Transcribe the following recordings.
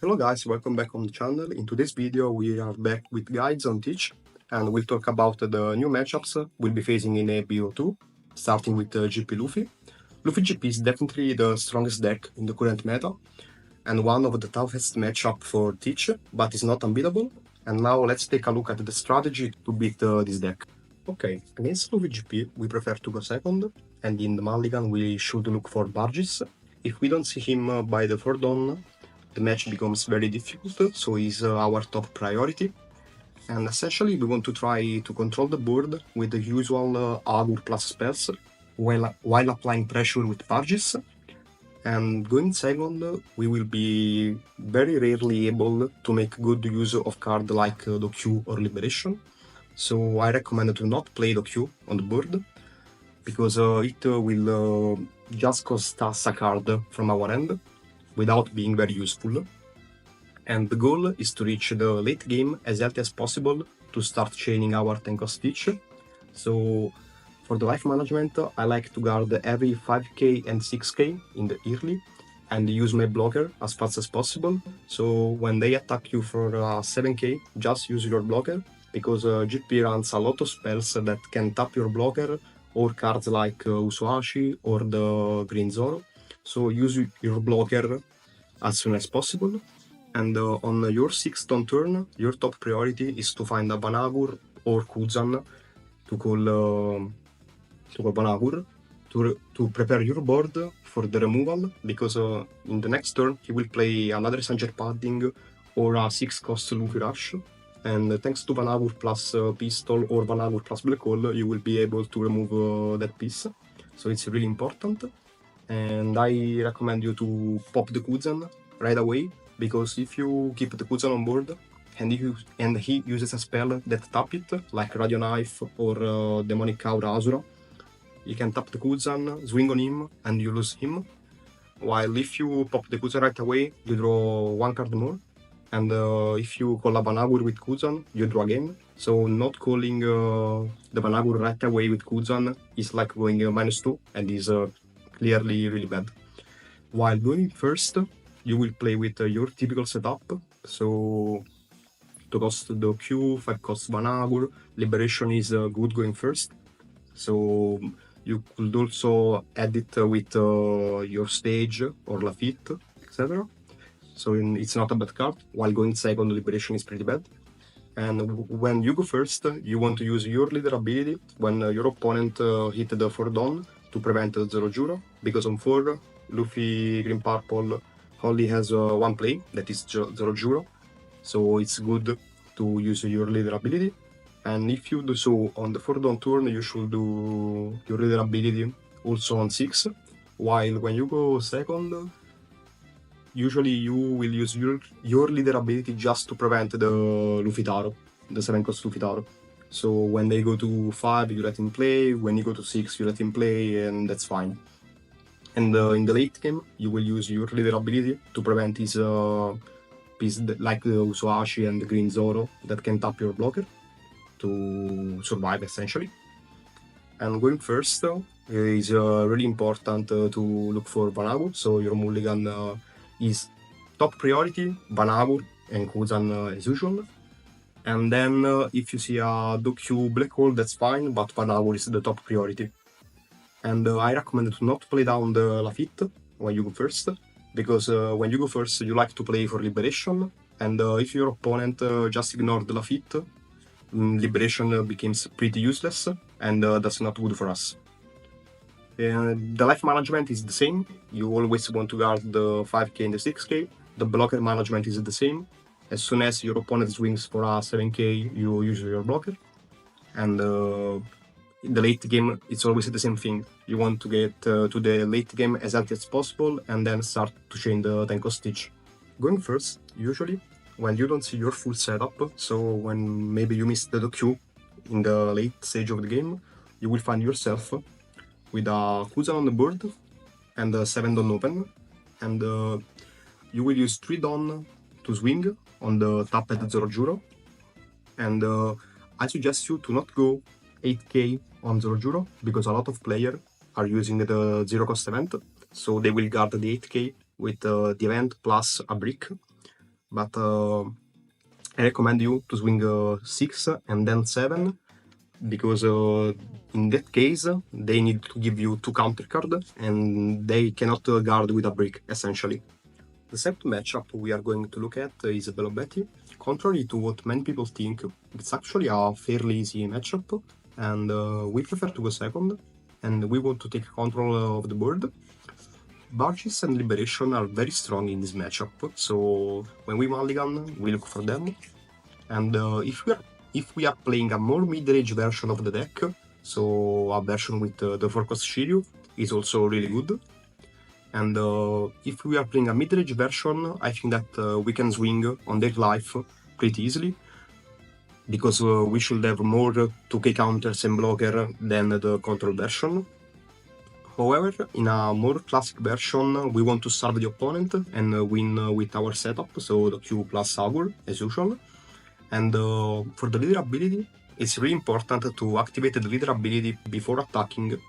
Hello guys, welcome back on the channel. In today's video we are back with guides on Teach and we'll talk about the new matchups we'll be facing in EB02, starting with GP Luffy. Luffy GP is definitely the strongest deck in the current meta and one of the toughest matchup for Teach, but is not unbeatable. And now let's take a look at the strategy to beat this deck. Okay, against Luffy GP we prefer to go second, and in the mulligan we should look for barges. If we don't see him by the 4th dawn, the match becomes very difficult, so he's our top priority. And essentially we want to try to control the board with the usual Agur plus spells while applying pressure with barges. And going second, we will be very rarely able to make good use of cards like Q or Liberation. So I recommend to not play Q on the board, because it will just cost us a card from our end without being very useful. And the goal is to reach the late game as healthy as possible to start chaining our tank of Stitch. So for the life management, I like to guard every 5k and 6k in the early and use my blocker as fast as possible. So when they attack you for 7k, just use your blocker, because GP runs a lot of spells that can tap your blocker or cards like Usuashi or the Green Zoro. So use your blocker as soon as possible. And on your 6th turn, your top priority is to find a Banagur or Kuzan to call Banagur to prepare your board for the removal, because in the next turn he will play another Sanger Padding or a 6-cost Luffy Rush, and thanks to Banagur plus Pistol or Banagur plus Black Hole, you will be able to remove that piece. So it's really important, and I recommend you to pop the Kuzan right away, because if you keep the Kuzan on board and he uses a spell that tap it, like Radio Knife or Demonic Aura Asura, you can tap the Kuzan, swing on him, and you lose him. While if you pop the Kuzan right away, you draw one card more. And if you call a Banagur with Kuzan, you draw again. So not calling the Banagur right away with Kuzan is like going -2 and is clearly really bad. While going first, you will play with your typical setup. So to cost the Q, 5 costs Banagur, Liberation is good going first. So you could also add it with your stage or Lafitte, etc. So it's not a bad card, while going second, Liberation is pretty bad. And when you go first, you want to use your leader ability when your opponent hit the 4 dawn to prevent 0 Juro, because on 4, Luffy Green Purple only has one play, that is 0 Juro, so it's good to use your leader ability. And if you do so on the 4 dawn turn, you should do your leader ability also on 6, while when you go second, usually you will use your leader ability just to prevent the Luffy Taro, the 7-cost Luffy Taro. So when they go to 5, you let him play, when you go to 6, you let him play, and that's fine. And in the late game, you will use your leader ability to prevent his piece like the Usuashi and the Green Zoro that can tap your blocker to survive, essentially. And going first is really important to look for Banagur, so your mulligan is top priority, Banagur and Kuzan as usual. And then if you see a Dokyu Black Hole, that's fine, but Banagur is the top priority. And I recommend to not play down the Lafitte when you go first, because when you go first you like to play for Liberation, and if your opponent just ignores the Lafitte, Liberation becomes pretty useless, and that's not good for us. The life management is the same, you always want to guard the 5k and the 6k. The blocker management is the same. As soon as your opponent swings for a 7k, you use your blocker. And in the late game, it's always the same thing. You want to get to the late game as healthy as possible and then start to chain the tank of Stitch. Going first, usually, when you don't see your full setup, so when maybe you missed the Q in the late stage of the game, you will find yourself with a Kuzan on the board and a 7 dawn open, and you will use 3 dawn to swing on the tap at 0 Juro, and I suggest you to not go 8k on 0 Juro, because a lot of players are using the 0-cost event, so they will guard the 8k with the event plus a brick. but I recommend you to swing 6 and then 7, because in that case they need to give you 2 counter card and they cannot guard with a brick, essentially. The second matchup we are going to look at is BELOBETTY. Contrary to what many people think, it's actually a fairly easy matchup, and we prefer to go second, and we want to take control of the board. Barges and Liberation are very strong in this matchup, so when we mulligan, we look for them. And if we are playing a more mid-range version of the deck, so a version with the 4-cost Shiryu is also really good. And if we are playing a mid-range version, I think that we can swing on their life pretty easily, because we should have more 2k counters and blocker than the control version. However, in a more classic version, we want to serve the opponent and win with our setup, so the Q plus Augur, as usual. And for the leader ability, it's really important to activate the leader ability before attacking,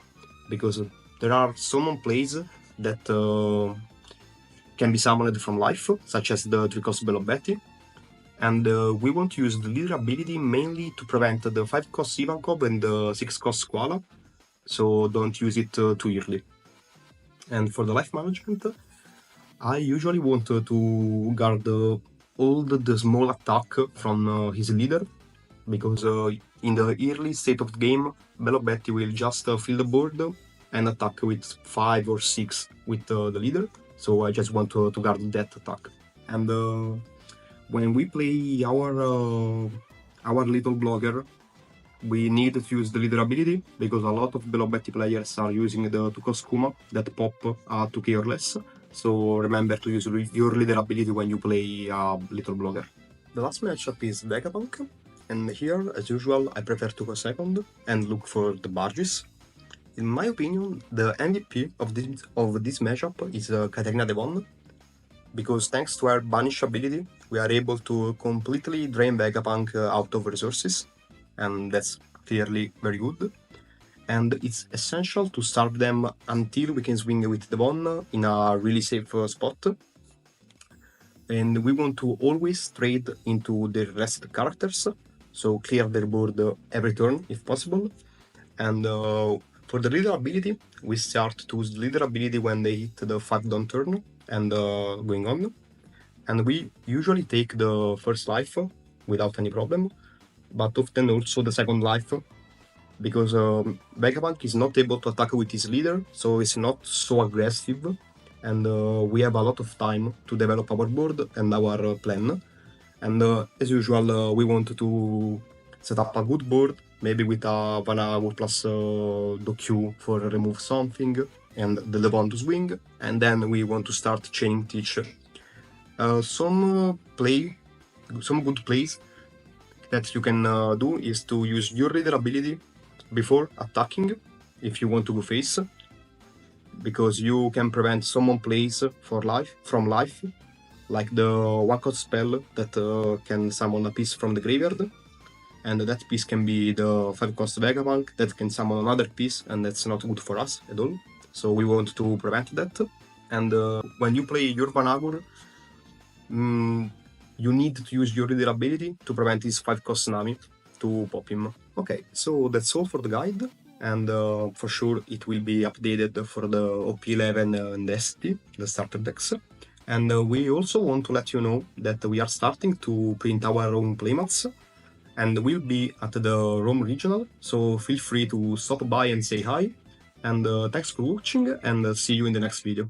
because there are summon plays that can be summoned from life, such as the 3-cost BELOBETTY. And we want to use the leader ability mainly to prevent the 5-cost Ivankov and the 6-cost Koala, so don't use it too early. And for the life management, I usually want to guard all the small attack from his leader, because in the early state of the game, BELOBETTY will just fill the board and attack with 5 or 6 with the leader, so I just want to guard that attack. And when we play our little blogger, we need to use the leader ability, because a lot of BELOBETTY players are using the 2-cost Kuma that pop 2k or less, so remember to use your leader ability when you play a little blogger. The last matchup is VEGAPUNK, and here, as usual, I prefer to go second and look for the Barges. In my opinion, the MVP of this matchup is Katarina Devon, because thanks to her Banish ability, we are able to completely drain VEGAPUNK out of resources, and that's clearly very good. And it's essential to starve them until we can swing with Devon in a really safe spot. And we want to always trade into their rest characters, so clear their board every turn if possible. And for the leader ability, we start to use the leader ability when they hit the 5-down turn and going on. And we usually take the first life without any problem, but often also the second life, because VEGAPUNK is not able to attack with his leader, so it's not so aggressive, and we have a lot of time to develop our board and our plan. And as usual, we want to set up a good board, maybe with a Vanagur plus Doku for remove something, and the Devon to swing, and then we want to start chaining Teach. Some good plays that you can do is to use your leader ability before attacking if you want to go face, because you can prevent summon plays from life, like the 1-cost spell that can summon a piece from the graveyard, and that piece can be the 5-cost VEGAPUNK that can summon another piece, and that's not good for us at all, so we want to prevent that. And when you play your Vanagur, you need to use your leader ability to prevent his 5-cost Nami to pop him. Okay, so that's all for the guide, and for sure it will be updated for the OP11 and ST, the starter decks. And we also want to let you know that we are starting to print our own playmats, and we'll be at the Rome Regional, so feel free to stop by and say hi. And thanks for watching, and see you in the next video.